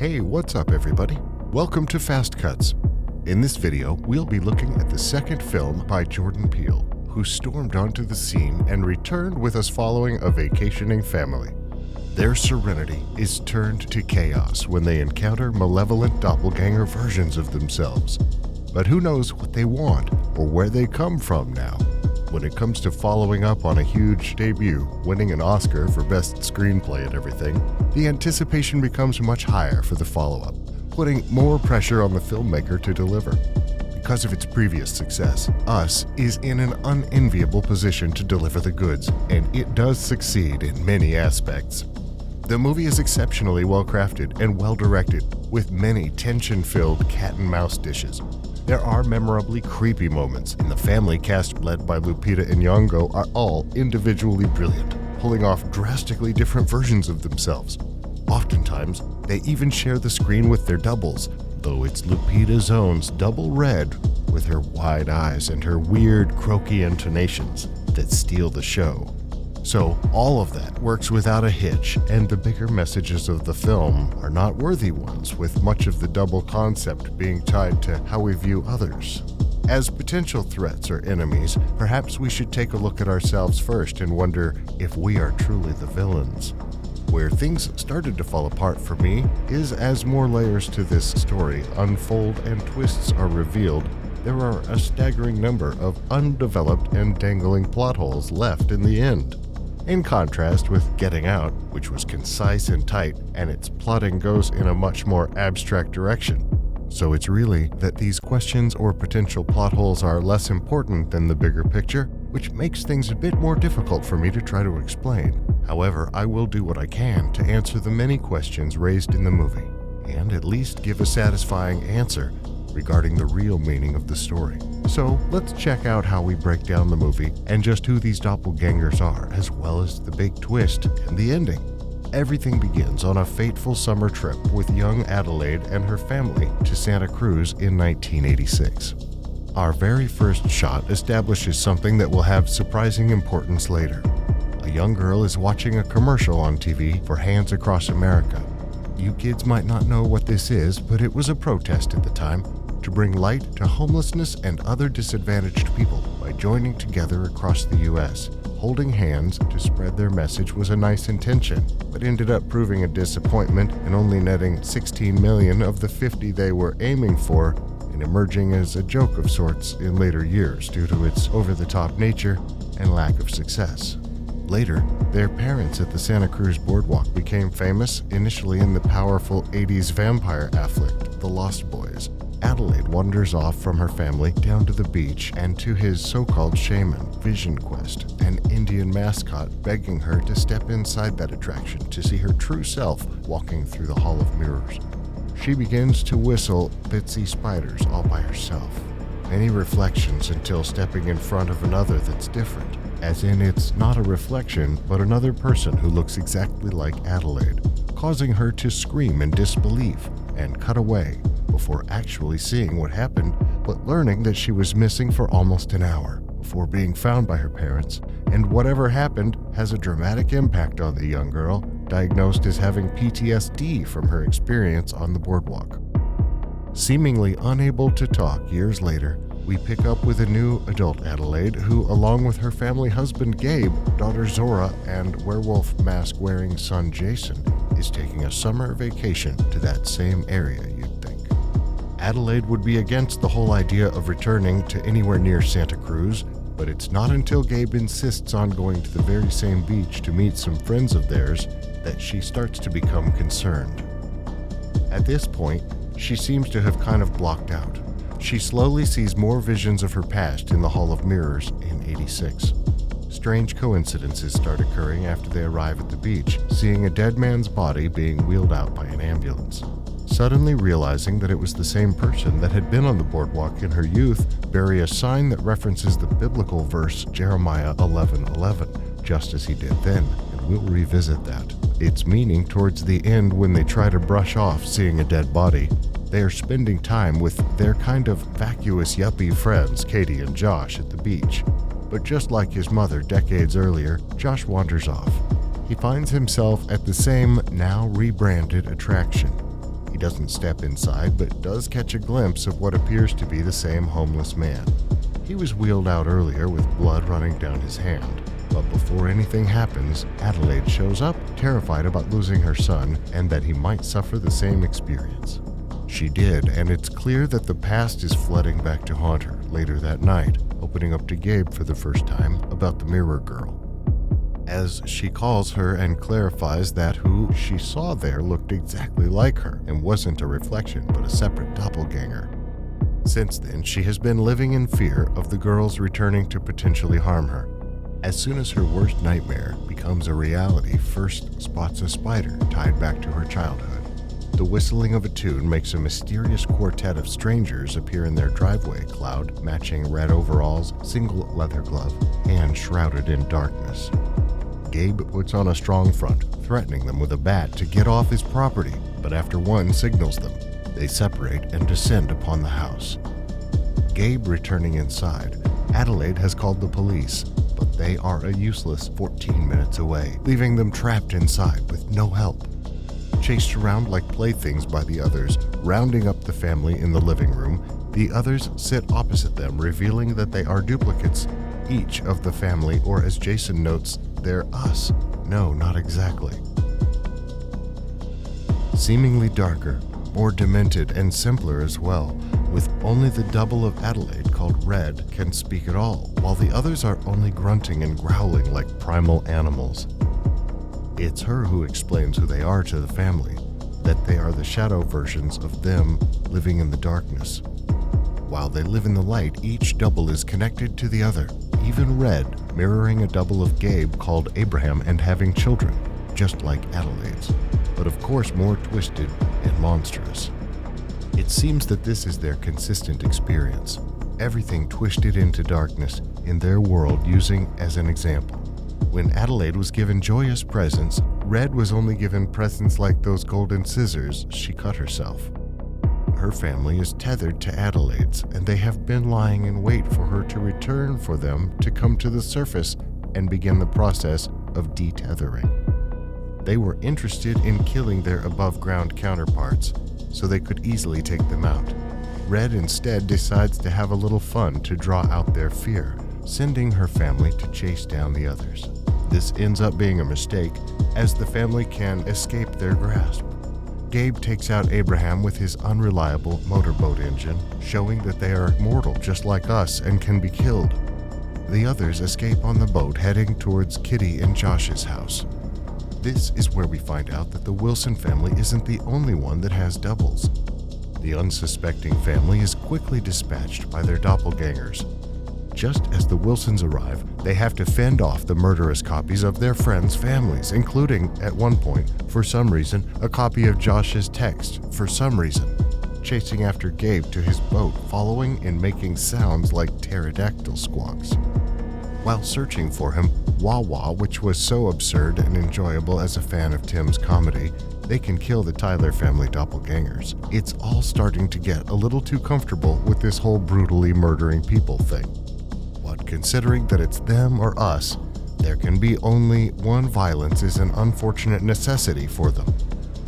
Hey, what's up everybody? Welcome to Fastcuts. In this video, we'll be looking at the second film by Jordan Peele, who stormed onto the scene and returned with us following a vacationing family. Their serenity is turned to chaos when they encounter malevolent doppelganger versions of themselves. But who knows what they want or where they come from now? When it comes to following up on a huge debut, winning an Oscar for Best Screenplay and everything, the anticipation becomes much higher for the follow-up, putting more pressure on the filmmaker to deliver. Because of its previous success, Us is in an unenviable position to deliver the goods, and it does succeed in many aspects. The movie is exceptionally well-crafted and well-directed, with many tension-filled cat-and-mouse dishes. There are memorably creepy moments, and the family cast led by Lupita Nyong'o are all individually brilliant, pulling off drastically different versions of themselves. Oftentimes, they even share the screen with their doubles, though it's Lupita Zone's double red, with her wide eyes and her weird, croaky intonations, that steal the show. So all of that works without a hitch, and the bigger messages of the film are not worthy ones, with much of the double concept being tied to how we view others. As potential threats or enemies, perhaps we should take a look at ourselves first and wonder if we are truly the villains. Where things started to fall apart for me is as more layers to this story unfold and twists are revealed, there are a staggering number of undeveloped and dangling plot holes left in the end. In contrast with Getting Out, which was concise and tight, and its plotting goes in a much more abstract direction. So it's really that these questions or potential plot holes are less important than the bigger picture, which makes things a bit more difficult for me to try to explain. However, I will do what I can to answer the many questions raised in the movie, and at least give a satisfying answer regarding the real meaning of the story. So let's check out how we break down the movie and just who these doppelgangers are, as well as the big twist and the ending. Everything begins on a fateful summer trip with young Adelaide and her family to Santa Cruz in 1986. Our very first shot establishes something that will have surprising importance later. A young girl is watching a commercial on TV for Hands Across America. You kids might not know what this is, but it was a protest at the time to bring light to homelessness and other disadvantaged people by joining together across the U.S. Holding hands to spread their message was a nice intention, but ended up proving a disappointment and only netting 16 million of the 50 they were aiming for, and emerging as a joke of sorts in later years due to its over-the-top nature and lack of success. Later, their parents at the Santa Cruz boardwalk became famous, initially in the powerful 80s vampire afflict, The Lost Boys. Adelaide wanders off from her family down to the beach and to his so-called shaman, Vision Quest, an Indian mascot begging her to step inside that attraction to see her true self walking through the Hall of Mirrors. She begins to whistle Bitsy Spiders all by herself. Many reflections until stepping in front of another that's different, as in it's not a reflection but another person who looks exactly like Adelaide, causing her to scream in disbelief and cut away before actually seeing what happened, but learning that she was missing for almost an hour before being found by her parents, and whatever happened has a dramatic impact on the young girl, diagnosed as having PTSD from her experience on the boardwalk. Seemingly unable to talk years later, we pick up with a new adult Adelaide who, along with her family husband Gabe, daughter Zora, and werewolf mask-wearing son Jason, is taking a summer vacation to that same area, you'd think. Adelaide would be against the whole idea of returning to anywhere near Santa Cruz, but it's not until Gabe insists on going to the very same beach to meet some friends of theirs that she starts to become concerned. At this point, she seems to have kind of blocked out. She slowly sees more visions of her past in the Hall of Mirrors in '86. Strange coincidences start occurring after they arrive at the beach, seeing a dead man's body being wheeled out by an ambulance. Suddenly realizing that it was the same person that had been on the boardwalk in her youth, bury a sign that references the biblical verse Jeremiah 11:11, just as he did then, and we'll revisit that. Its meaning towards the end when they try to brush off seeing a dead body. They are spending time with their kind of vacuous yuppie friends, Katie and Josh, at the beach. But just like his mother decades earlier, Josh wanders off. He finds himself at the same, now rebranded attraction. He doesn't step inside, but does catch a glimpse of what appears to be the same homeless man. He was wheeled out earlier with blood running down his hand. But before anything happens, Adelaide shows up, terrified about losing her son and that he might suffer the same experience. She did, and it's clear that the past is flooding back to haunt her later that night, opening up to Gabe for the first time about the mirror girl. As she calls her and clarifies that who she saw there looked exactly like her and wasn't a reflection but a separate doppelganger. Since then, she has been living in fear of the girls returning to potentially harm her. As soon as her worst nightmare becomes a reality, first spots a spider tied back to her childhood. The whistling of a tune makes a mysterious quartet of strangers appear in their driveway, Cloud matching red overalls, single leather glove, and shrouded in darkness. Gabe puts on a strong front, threatening them with a bat to get off his property, but after one signals them, they separate and descend upon the house. Gabe returning inside, Adelaide has called the police, but they are a useless 14 minutes away, leaving them trapped inside with no help. Chased around like playthings by the others, rounding up the family in the living room, the others sit opposite them, revealing that they are duplicates, each of the family, or as Jason notes, they're us. No, not exactly. Seemingly darker, more demented and simpler as well, with only the double of Adelaide called Red can speak at all, while the others are only grunting and growling like primal animals. It's her who explains who they are to the family, that they are the shadow versions of them living in the darkness. While they live in the light, each double is connected to the other, even Red mirroring a double of Gabe called Abraham and having children, just like Adelaide's, but of course more twisted and monstrous. It seems that this is their consistent experience, everything twisted into darkness in their world, using as an example. When Adelaide was given joyous presents, Red was only given presents like those golden scissors she cut herself. Her family is tethered to Adelaide's, and they have been lying in wait for her to return for them to come to the surface and begin the process of detethering. They were interested in killing their above-ground counterparts, so they could easily take them out. Red instead decides to have a little fun to draw out their fear, sending her family to chase down the others. This ends up being a mistake, as the family can escape their grasp. Gabe takes out Abraham with his unreliable motorboat engine, showing that they are mortal just like us and can be killed. The others escape on the boat, heading towards Kitty and Josh's house. This is where we find out that the Wilson family isn't the only one that has doubles. The unsuspecting family is quickly dispatched by their doppelgangers. Just as the Wilsons arrive, they have to fend off the murderous copies of their friends' families, including, at one point, for some reason, a copy of Josh's text, for some reason, chasing after Gabe to his boat, following and making sounds like pterodactyl squawks. While searching for him, Wawa, which was so absurd and enjoyable as a fan of Tim's comedy, they can kill the Tyler family doppelgangers. It's all starting to get a little too comfortable with this whole brutally murdering people thing. But considering that it's them or us, there can be only one. Violence is an unfortunate necessity for them.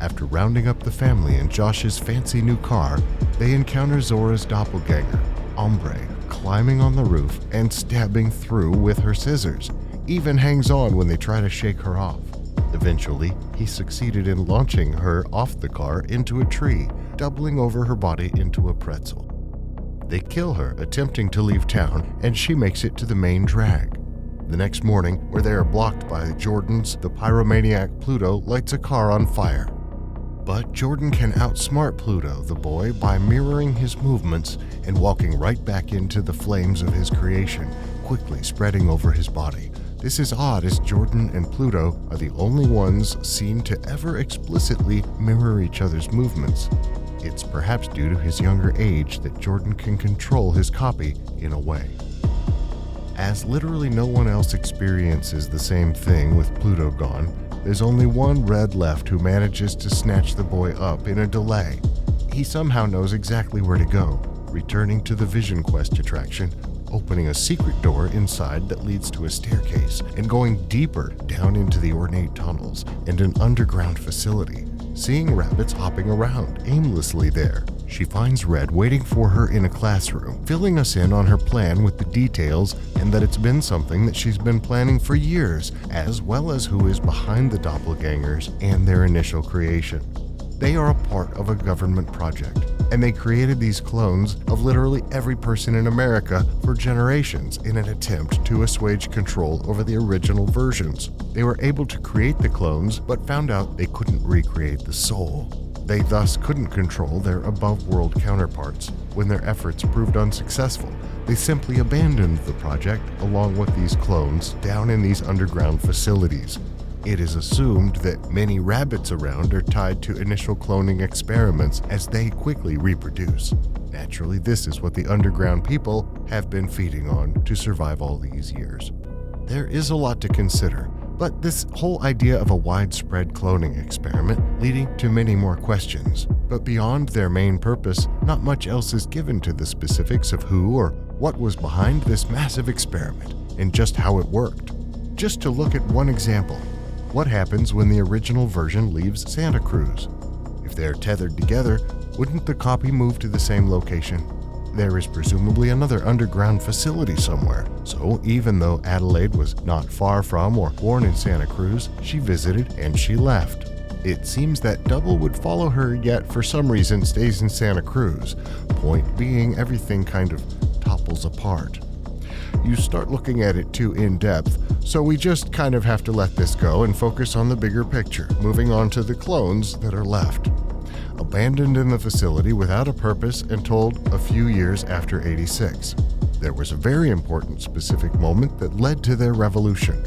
After rounding up the family in Josh's fancy new car, they encounter Zora's doppelganger, Ombre, climbing on the roof and stabbing through with her scissors, even hangs on when they try to shake her off. Eventually, he succeeded in launching her off the car into a tree, doubling over her body into a pretzel. They kill her, attempting to leave town, and she makes it to the main drag. The next morning, where they are blocked by Jordan's, the pyromaniac Pluto lights a car on fire. But Jordan can outsmart Pluto, the boy, by mirroring his movements and walking right back into the flames of his creation, quickly spreading over his body. This is odd, as Jordan and Pluto are the only ones seen to ever explicitly mirror each other's movements. It's perhaps due to his younger age that Jordan can control his copy in a way. As literally no one else experiences the same thing with Pluto gone, there's only one Red left who manages to snatch the boy up in a delay. He somehow knows exactly where to go, returning to the Vision Quest attraction, opening a secret door inside that leads to a staircase, and going deeper down into the ornate tunnels and an underground facility, seeing rabbits hopping around aimlessly there. She finds Red waiting for her in a classroom, filling us in on her plan with the details and that it's been something that she's been planning for years, as well as who is behind the doppelgangers and their initial creation. They are a part of a government project, and they created these clones of literally every person in America for generations in an attempt to assuage control over the original versions. They were able to create the clones, but found out they couldn't recreate the soul. They thus couldn't control their above-world counterparts. When their efforts proved unsuccessful, they simply abandoned the project along with these clones down in these underground facilities. It is assumed that many rabbits around are tied to initial cloning experiments as they quickly reproduce. Naturally, this is what the underground people have been feeding on to survive all these years. There is a lot to consider, but this whole idea of a widespread cloning experiment leading to many more questions. But beyond their main purpose, not much else is given to the specifics of who or what was behind this massive experiment and just how it worked. Just to look at one example, what happens when the original version leaves Santa Cruz? If they are tethered together, wouldn't the copy move to the same location? There is presumably another underground facility somewhere, so even though Adelaide was not far from or born in Santa Cruz, she visited and she left. It seems that Double would follow her, yet for some reason stays in Santa Cruz. Point being, everything kind of topples apart. You start looking at it too in depth, so we just kind of have to let this go and focus on the bigger picture, moving on to the clones that are left. Abandoned in the facility without a purpose and told a few years after '86. There was a very important specific moment that led to their revolution.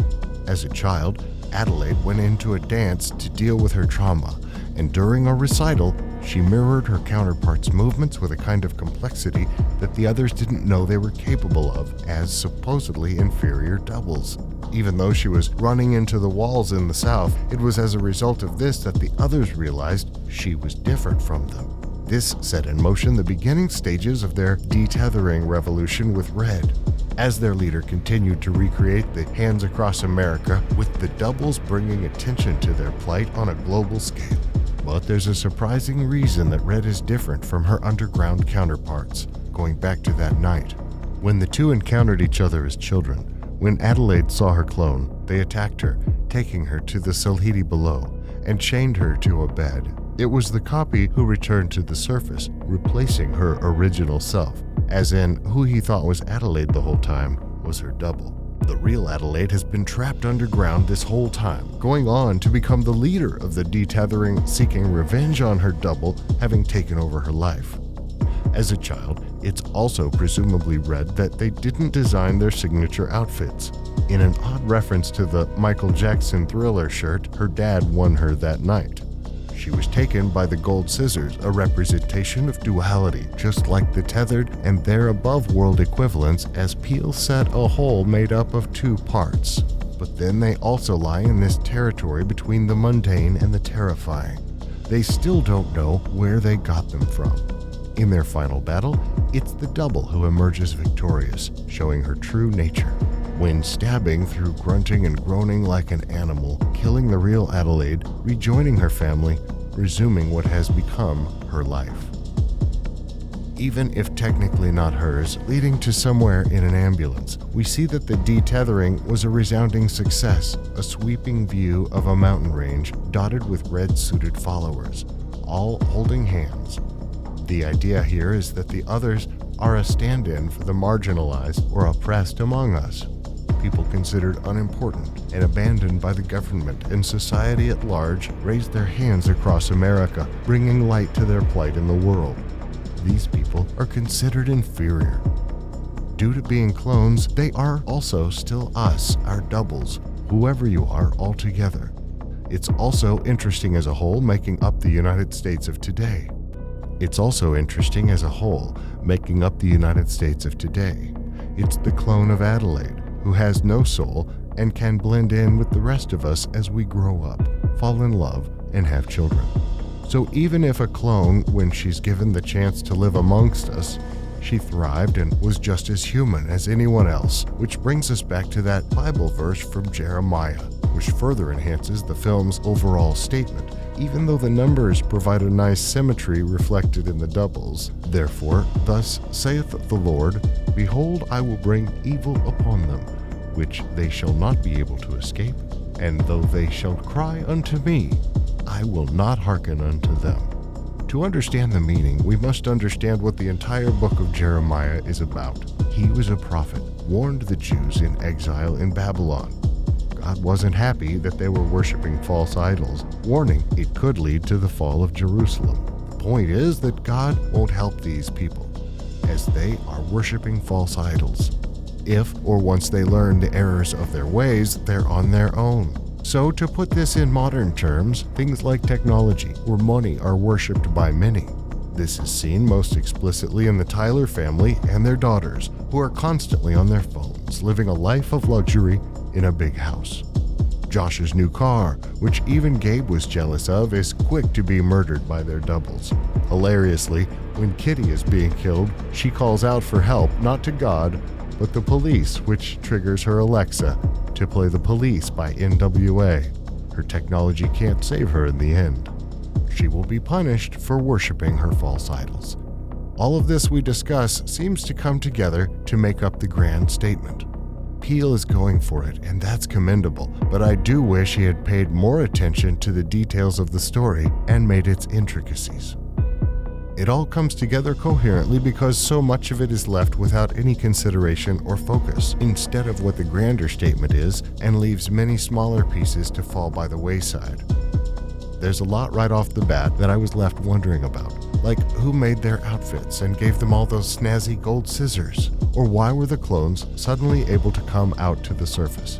As a child, Adelaide went into a dance to deal with her trauma, and during a recital, she mirrored her counterparts' movements with a kind of complexity that the others didn't know they were capable of as supposedly inferior doubles. Even though she was running into the walls in the South, it was as a result of this that the others realized she was different from them. This set in motion the beginning stages of their detethering revolution with Red, as their leader continued to recreate the Hands Across America, with the doubles bringing attention to their plight on a global scale. But there's a surprising reason that Red is different from her underground counterparts, going back to that night. When the two encountered each other as children, when Adelaide saw her clone, they attacked her, taking her to the Salhiti below, and chained her to a bed. It was the copy who returned to the surface, replacing her original self, as in who he thought was Adelaide the whole time was her double. The real Adelaide has been trapped underground this whole time, going on to become the leader of the detethering, seeking revenge on her double having taken over her life. As a child, it's also presumably read that they didn't design their signature outfits. In an odd reference to the Michael Jackson Thriller shirt her dad won her that night. She was taken by the gold scissors, a representation of duality, just like the tethered and their above-world equivalents, as Peel said, a whole made up of two parts. But then they also lie in this territory between the mundane and the terrifying. They still don't know where they got them from. In their final battle, it's the double who emerges victorious, showing her true nature. When stabbing through grunting and groaning like an animal, killing the real Adelaide, rejoining her family, resuming what has become her life. Even if technically not hers, leading to somewhere in an ambulance, we see that the detethering was a resounding success, a sweeping view of a mountain range dotted with red-suited followers, all holding hands. The idea here is that the others are a stand-in for the marginalized or oppressed among us, people considered unimportant and abandoned by the government and society at large raised their hands across America, bringing light to their plight in the world. These people are considered inferior. Due to being clones, they are also still us, our doubles, whoever you are altogether. It's also interesting as a whole, making up the United States of today. It's also interesting as a whole, making up the United States of today. It's the clone of Adelaide, who has no soul and can blend in with the rest of us as we grow up, fall in love, and have children. So even if a clone, when she's given the chance to live amongst us, she thrived and was just as human as anyone else, which brings us back to that Bible verse from Jeremiah, which further enhances the film's overall statement even though the numbers provide a nice symmetry reflected in the doubles. Therefore, thus saith the Lord, Behold, I will bring evil upon them, which they shall not be able to escape, and though they shall cry unto me, I will not hearken unto them. To understand the meaning, we must understand what the entire book of Jeremiah is about. He was a prophet, warned the Jews in exile in Babylon. God wasn't happy that they were worshiping false idols, warning it could lead to the fall of Jerusalem. The point is that God won't help these people, as they are worshiping false idols. If or once they learn the errors of their ways, they're on their own. So to put this in modern terms, things like technology or money are worshipped by many. This is seen most explicitly in the Tyler family and their daughters, who are constantly on their phones, living a life of luxury in a big house. Josh's new car, which even Gabe was jealous of, is quick to be murdered by their doubles. Hilariously, when Kitty is being killed, she calls out for help not to God, but the police, which triggers her Alexa to play The Police by NWA. Her technology can't save her in the end. She will be punished for worshiping her false idols. All of this we discuss seems to come together to make up the grand statement. Peele is going for it, and that's commendable, but I do wish he had paid more attention to the details of the story and made its intricacies. It all comes together coherently because so much of it is left without any consideration or focus, instead of what the grander statement is, and leaves many smaller pieces to fall by the wayside. There's a lot right off the bat that I was left wondering about, like who made their outfits and gave them all those snazzy gold scissors, or why were the clones suddenly able to come out to the surface?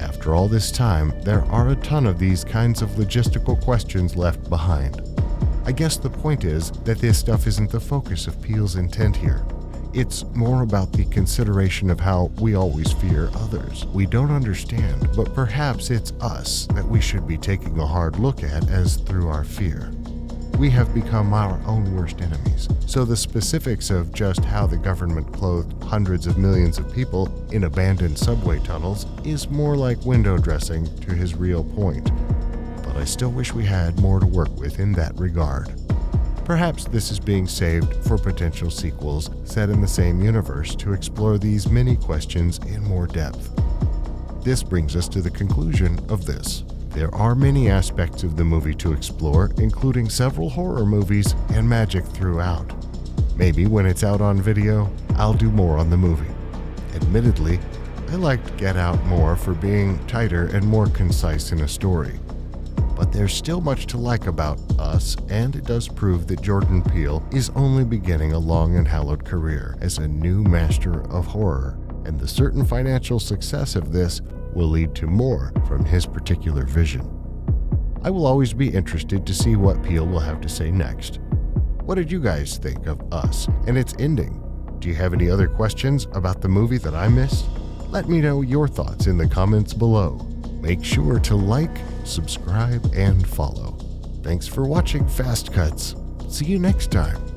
After all this time, there are a ton of these kinds of logistical questions left behind. I guess the point is that this stuff isn't the focus of Peele's intent here. It's more about the consideration of how we always fear others. We don't understand, but perhaps it's us that we should be taking a hard look at as through our fear. We have become our own worst enemies, so the specifics of just how the government clothed hundreds of millions of people in abandoned subway tunnels is more like window dressing to his real point. But I still wish we had more to work with in that regard. Perhaps this is being saved for potential sequels set in the same universe to explore these many questions in more depth. This brings us to the conclusion of this. There are many aspects of the movie to explore, including several horror movies and magic throughout. Maybe when it's out on video, I'll do more on the movie. Admittedly, I liked Get Out more for being tighter and more concise in a story. But there's still much to like about Us, and it does prove that Jordan Peele is only beginning a long and hallowed career as a new master of horror, and the certain financial success of this will lead to more from his particular vision. I will always be interested to see what Peele will have to say next. What did you guys think of Us and its ending? Do you have any other questions about the movie that I missed? Let me know your thoughts in the comments below. Make sure to like, subscribe, and follow. Thanks for watching Fastcuts. See you next time.